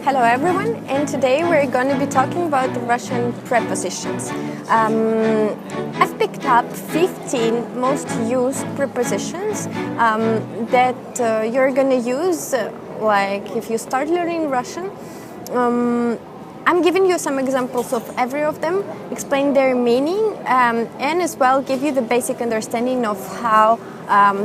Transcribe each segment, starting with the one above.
Hello everyone, and today we're going to be talking about the Russian prepositions. I've picked up 15 most used prepositions that you're going to use like if you start learning Russian. I'm giving you some examples of every of them, explain their meaning, and as well give you the basic understanding of how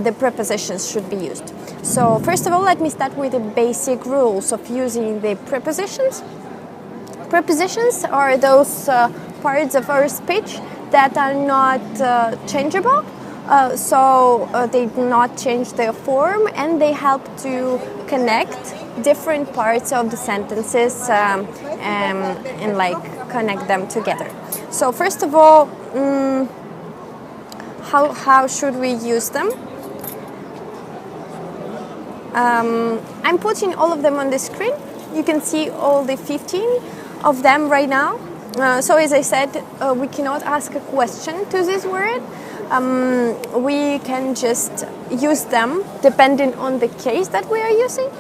the prepositions should be used. So first of all, let me start with the basic rules of using the prepositions. Prepositions are those parts of our speech that are not changeable, so they do not change their form, and they help to connect different parts of the sentences and like connect them together. So first of all, how should we use them? I'm putting all of them on the screen. You can see all the 15 of them right now. So as I said, we cannot ask a question to this word. We can just use them depending on the case that we are using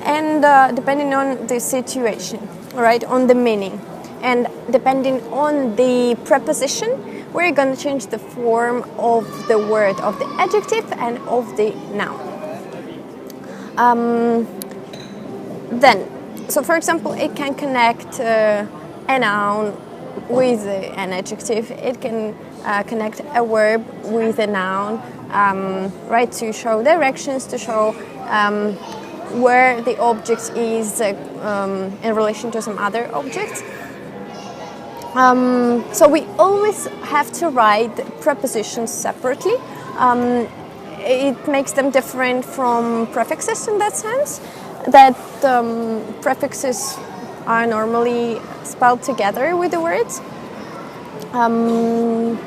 and depending on the situation, right, on the meaning. And depending on the preposition, we're going to change the form of the word, of the adjective and of the noun. So for example, it can connect a noun with an adjective. It can connect a verb with a noun, right, to show directions, to show where the object is in relation to some other objects. So we always have to write prepositions separately. It makes them different from prefixes in that sense, that prefixes are normally spelled together with the words. And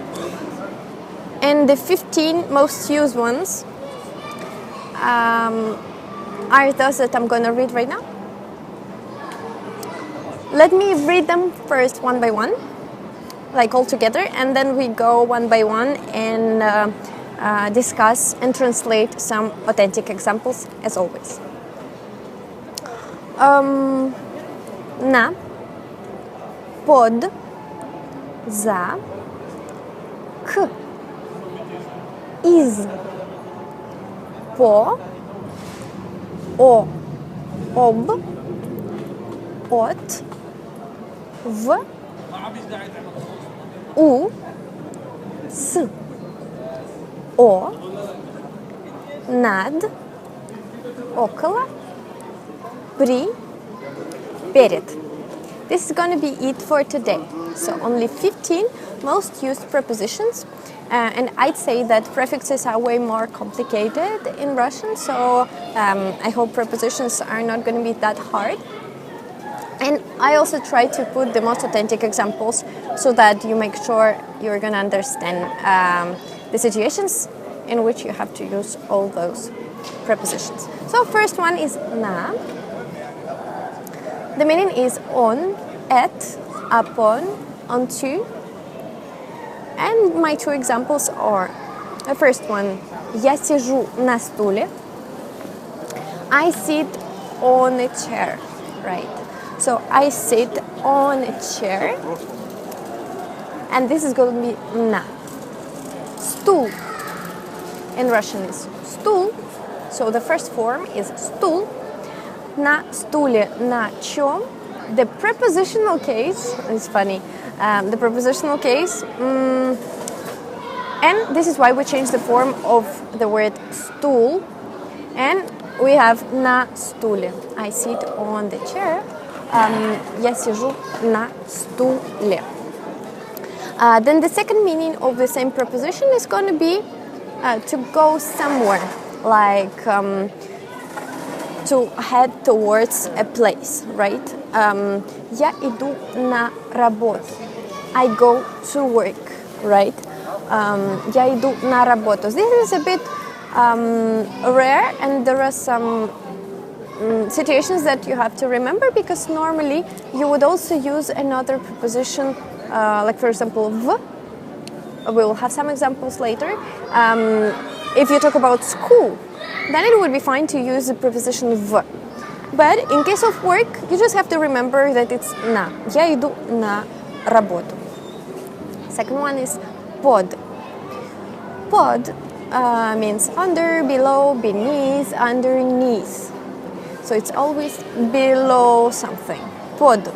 the 15 most used ones are those that I'm going to read right now. Let me read them first one by one, like all together, and then we go one by one and discuss and translate some authentic examples as always. На, под, за, к, из, по, о, об, от, в, у, с, о, над, около, при, перед. This is going to be it for today. So only 15 most used prepositions. And I'd say that prefixes are way more complicated in Russian, so I hope prepositions are not going to be that hard. And I also try to put the most authentic examples so that you make sure you're going to understand the situations in which you have to use all those prepositions. So first one is na. The meaning is on, at, upon, onto. And my two examples are, the first one, я сижу на стуле. I sit on a chair, right? So I sit on a chair, and this is going to be na. Стул in Russian is стул, so the first form is стул. На стуле, на чем? The prepositional case is funny. The prepositional case, and this is why we change the form of the word stool, and we have на стуле. I sit on the chair. Я сижу на стуле. Then the second meaning of the same preposition is going to be to go somewhere, like to head towards a place, right? Я иду на работу. I go to work, right? Я иду на работу. This is a bit rare, and there are some situations that you have to remember, because normally you would also use another preposition, like for example, v. We will have some examples later. If you talk about school, then it would be fine to use the preposition v. But in case of work, you just have to remember that it's на. Я иду на работу. Second one is под. Под means under, below, beneath, underneath. So it's always below something. Под.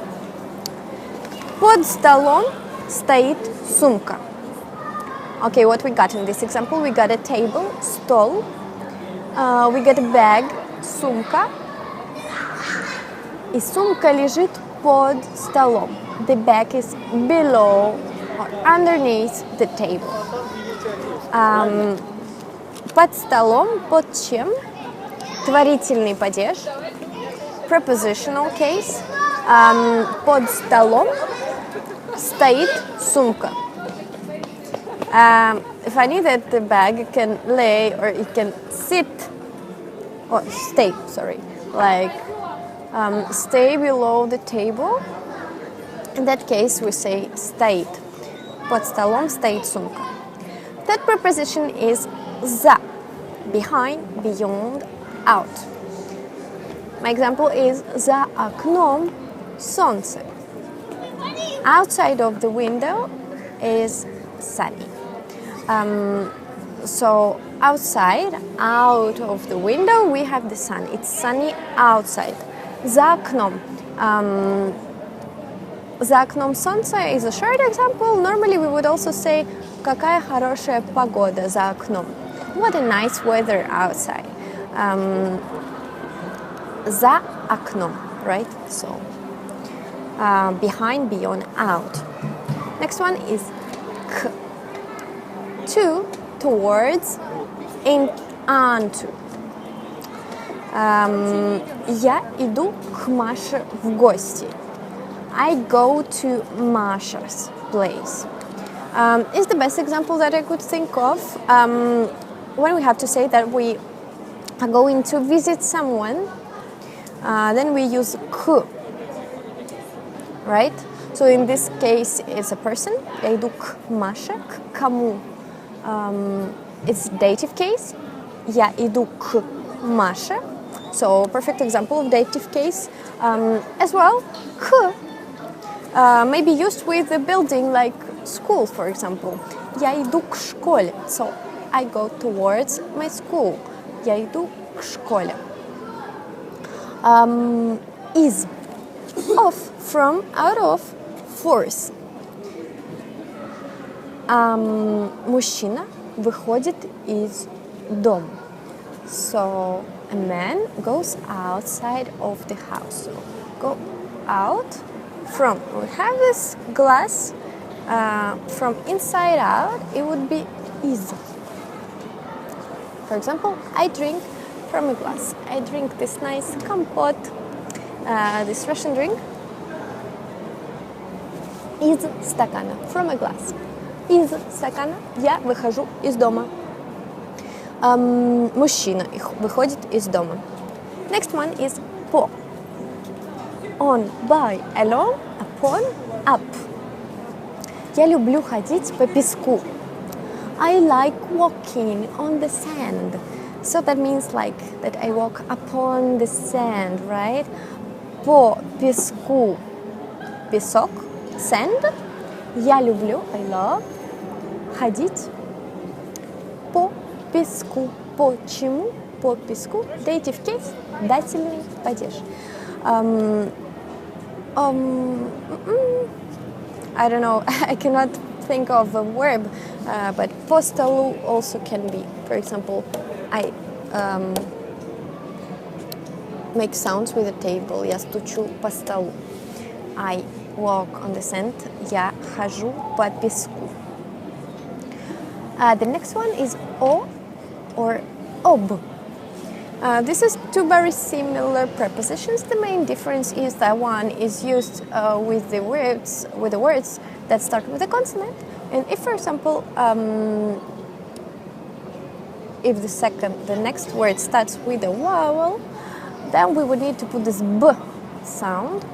Под столом стоит сумка. Okay, what we got in this example? We got a table, стол. We got a bag, сумка. И сумка лежит под столом. The bag is below or underneath the table. Под столом, под чем? Творительный падеж. Prepositional case. Под столом стоит сумка. Funny that the bag can lay or it can sit or stay, like stay below the table. In that case, we say стоит. Под столом стоит сумка. That preposition is за, behind, beyond, out. My example is за окном солнце. Outside of the window is sunny. So outside, out of the window, we have the sun. It's sunny outside. За окном. За окном солнца is a short example. Normally we would also say какая хорошая погода за окном. What a nice weather outside. За окном, right? So behind, beyond, out. Next one is к. To, towards, in, onto. Я иду к Маше в гости. I go to Masha's place. Is the best example that I could think of when we have to say that we are going to visit someone. Then we use к, right? So in this case, it's a person. Я иду к Маше, к кому? It's dative case. Я иду к Маше. So perfect example of dative case. As well, к may be used with a building like school, for example. Я иду к школе. So I go towards my school. Я иду к школе. Is, of, from, out of, force. Мужчина выходит из дома. So a man goes outside of the house. So go out from. We have this glass from inside out. It would be is. For example, I drink from a glass. I drink this nice компот, this Russian drink, из стакана, from a glass. Из стакана я выхожу из дома. Мужчина выходит из дома. Next one is по. On, by, along, upon, up. Я люблю ходить по песку. I like walking on the sand. So that means like that I walk upon the sand, right? По песку. Песок, sand. Я люблю, I love, ходить по песку. Почему? По песку. Dative case, дательный падеж. I don't know, I cannot think of a verb, but по столу also can be. For example, I make sounds with the table. Я стучу по столу. I walk on the sand. Я хожу по песку. The next one is о or об. This is two very similar prepositions. The main difference is that one is used with the words that start with a consonant, and if, for example, if the next word starts with a vowel, then we would need to put this b sound,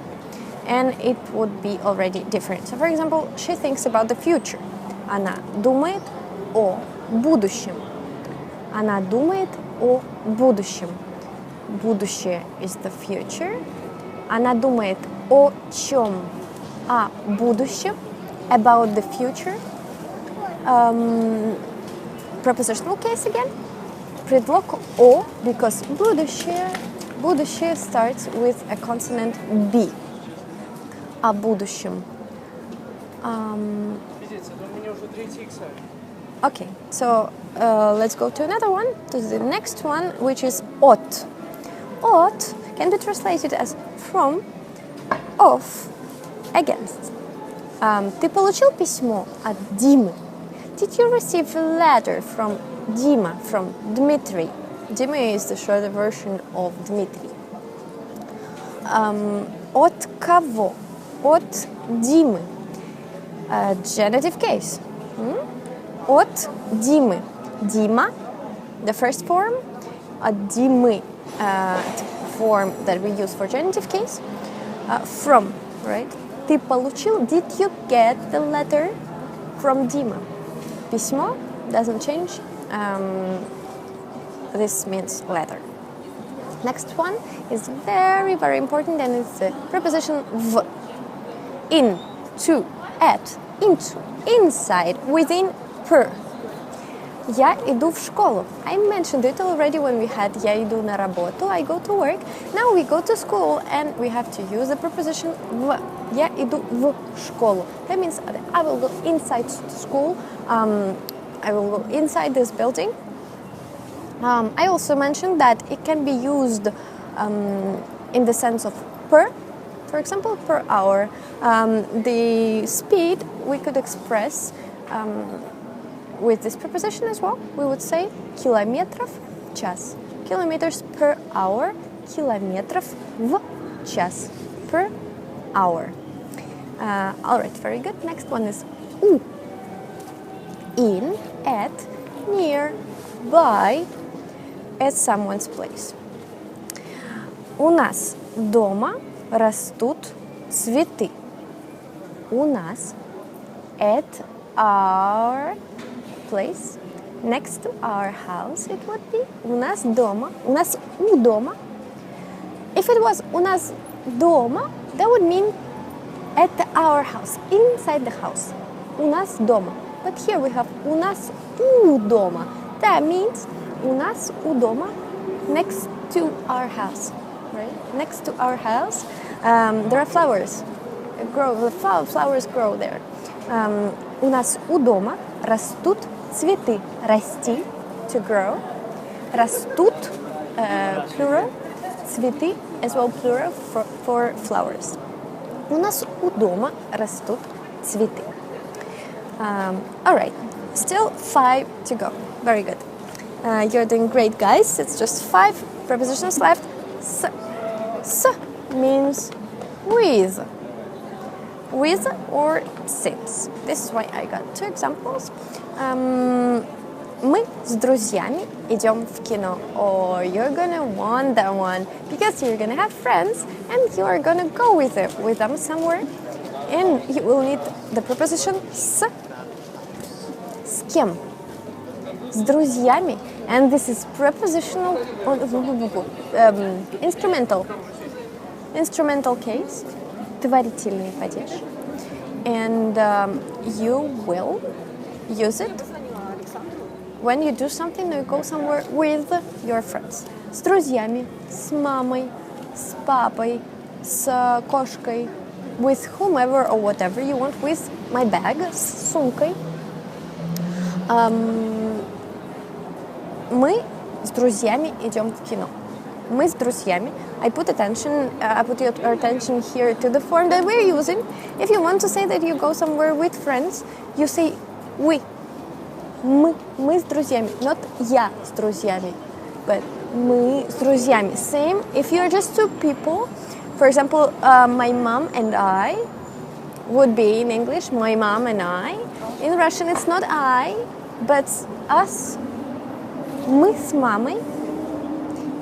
and it would be already different. So, for example, she thinks about the future. Она думает о будущем. Она думает о будущем. будущее is the future. Она думает о чем? О будущем. About the future. Prepositional case again. Предлог о, because будущее starts with a consonant B. О будущем. Okay, so let's go to another one, to the next one, which is от. От can be translated as from, of, against. Ты получил письмо от Димы? Did you receive a letter from Dima, from Dmitry? Dima is the shorter version of Dmitry. От кого? От Димы. Genitive case. От Димы. Дима, the first form. От Димы, form that we use for genitive case. From, right? Ты получил, did you get the letter from Dima? Письмо doesn't change. This means letter. Next one is very, very important, and it's the preposition v. In, to, at, into, inside, within, per. Я иду в школу. I mentioned it already when we had я иду на работу, I go to work. Now we go to school and we have to use the preposition в. Я иду в школу. That means that I will go inside school. I will go inside this building. I also mentioned that it can be used in the sense of per. For example, per hour. The speed we could express with this preposition as well. We would say километров в час. Kilometers per hour. Километров в час. Per hour. All right, very good. Next one is у. In, at, near, by, at someone's place. У нас дома растут цветы. У нас at our place, next to our house, it would be у нас дома, у нас у дома. If it was у нас дома, that would mean at our house, inside the house. У нас дома. But here we have у нас у дома. That means у нас у дома, next to our house, right? Next to our house, there are flowers. The flowers grow there. У нас у дома растут цветы. Расти, to grow. Растут, plural. Цветы, as well plural for flowers. У нас у дома растут цветы. All right, still 5 to go. Very good. You're doing great, guys. It's just 5 prepositions left. S means with. With or since. This is why I got 2 examples. Мы с друзьями идем в кино. Or you're gonna want that one because you're gonna have friends and you're gonna go with them somewhere. And you will need the preposition с. С кем? С друзьями. And this is prepositional, instrumental case. Творительный падеж. And you will use it when you do something or you go somewhere with your friends. С друзьями, с мамой, с папой, с кошкой, with whomever or whatever you want, with my bag, с сумкой. Мы с друзьями идем в кино. Мы с друзьями. I put your attention here to the form that we're using. If you want to say that you go somewhere with friends, you say we. Мы с друзьями. Not я с друзьями, but мы с друзьями. Same if you're just 2 people. For example, my mom and I would be in English, my mom and I. In Russian, it's not I, but us. Мы с мамой.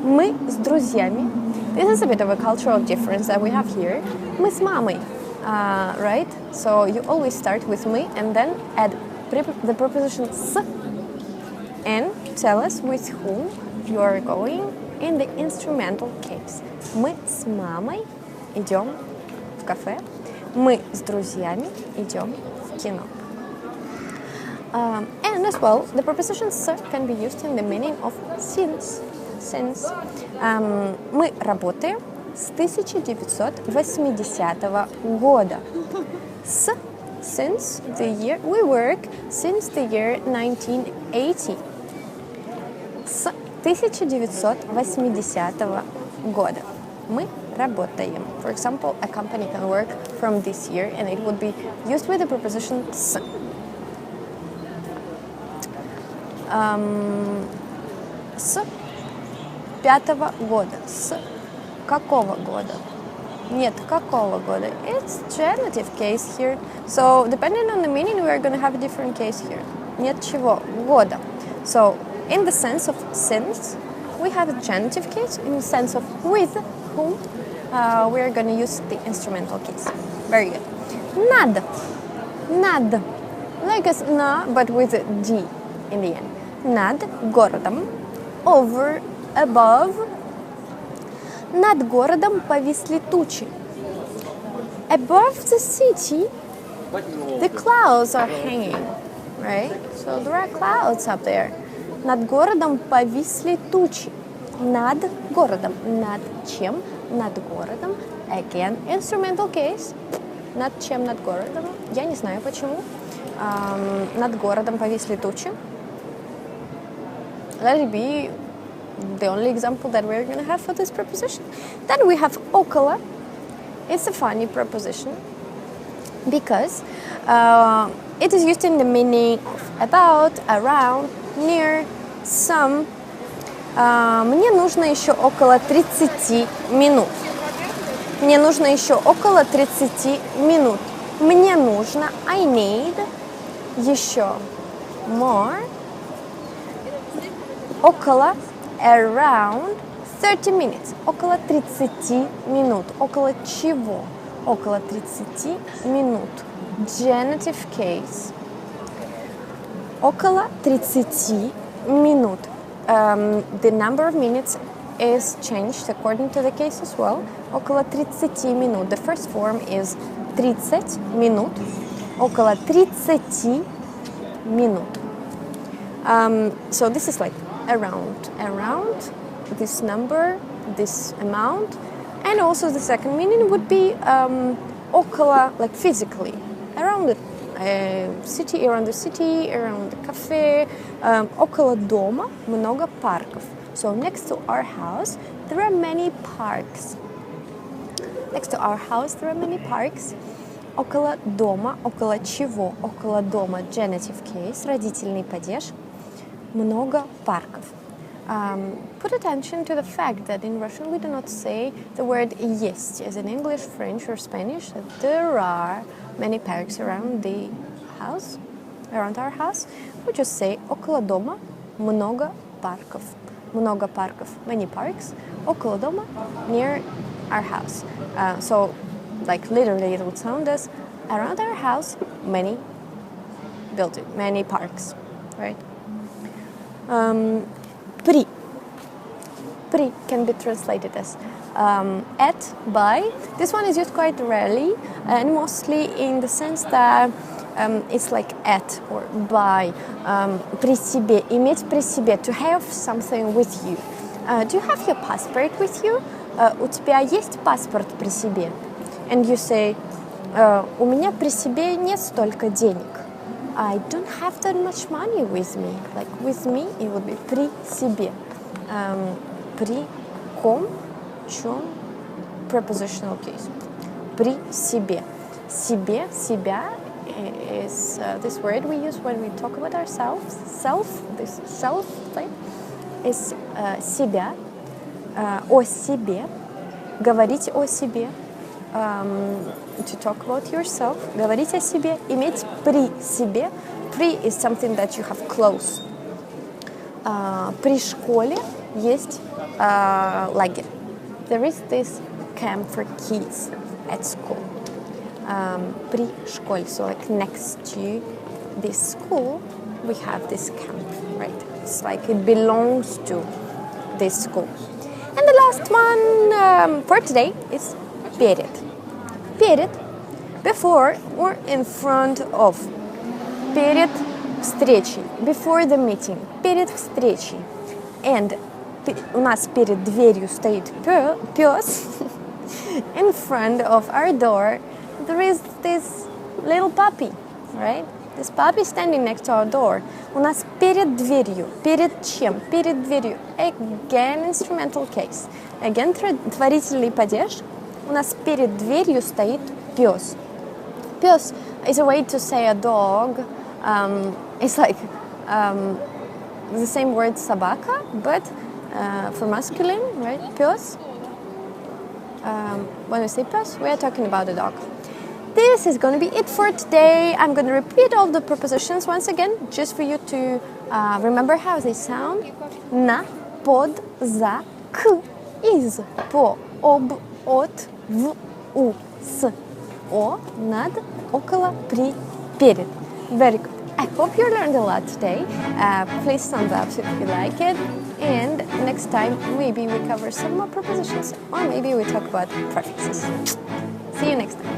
Мы с друзьями. This is a bit of a cultural difference that we have here. Мы с мамой, right? So you always start with me and then add the preposition с and tell us with whom you are going in the instrumental case. Мы с мамой идем в кафе. Мы с друзьями идем в кино. And as well, the preposition с can be used in the meaning of since. Мы работаем с 1980 года. Since the year, we work since the year 1980. С 1980 года мы работаем. For example, a company can work from this year, and it would be used with the preposition с. С 5-го года. С какого года? Нет, какого года? It's genitive case here. So, depending on the meaning, we are going to have a different case here. Нет чего? Года. So, in the sense of since, we have a genitive case. In the sense of with whom, we are going to use the instrumental case. Very good. Над. Над. Like as на, but with a D in the end. Над городом. Over, above. Над городом повисли тучи. Above the city, the clouds are hanging, right? So there are clouds up there. Над городом повисли тучи. Над городом. Над чем? Над городом. Again, instrumental case. Над чем над городом? Я не знаю почему. Над городом повисли тучи. Let it be the only example that we're going to have for this preposition. Then we have около. It's a funny preposition because it is used in the meaning of about, around, near, some. Мне нужно еще около 30 минут. Мне нужно еще около 30 минут. Мне нужно, I need, еще, more, около, around 30 minutes. Около 30 минут. Около чего? Около 30 минут. Genitive case. Около 30 минут. The number of minutes is changed according to the case as well. Около 30 минут. The first form is 30 минут. Около 30 минут. So this is like around this number, this amount, and also the second meaning would be около, like physically, around the city, around the cafe, около дома много парков. So next to our house there are many parks. Около дома, около чего? Около дома, genitive case, родительный падеж. Много парков. Put attention to the fact that in Russian we do not say the word есть, as in English, French, or Spanish, that there are many parks around the house, around our house. We just say около дома много парков. Много парков, many parks. Около дома, near our house. So, like literally it would sound as around our house, many buildings, many parks, right? При can be translated as at, by. This one is used quite rarely and mostly in the sense that it's like at or by. При себе, иметь при себе, to have something with you. Do you have your passport with you? У тебя есть паспорт при себе? And you say, у меня при себе нет столько денег. I don't have that much money with me. Like with me, it would be при себе. При ком, чем, prepositional case. При себе. Себе, себя is this word we use when we talk about ourselves. Self, this self thing is себя. О себе. Говорить о себе. To talk about yourself. Говорить о себе. Иметь при себе. При is something that you have close. При школе есть лагерь. There is this camp for kids at school. При школе, so like next to this school, we have this camp, right? It's like it belongs to this school. And the last one for today is перед. Перед, before or in front of. Перед встречей, before the meeting, перед встречей. And у нас перед дверью стоит пес. In front of our door, there is this little puppy, right? This puppy standing next to our door. У нас перед дверью. Перед чем? Перед дверью. Again, instrumental case. Again, творительный падеж. У нас перед дверью стоит пес. Пес is a way to say a dog. It's like the same word собака, but for masculine, right? Пес. When we say pes, we are talking about a dog. This is going to be it for today. I'm going to repeat all the prepositions once again, just for you to remember how they sound. На, под, за, к, из, по, об, от, в, у, с, о, над, около, при, перед. Very good. I hope you learned a lot today. Please thumbs up if you like it. And next time, maybe we cover some more prepositions, or maybe we talk about prefixes. See you next time.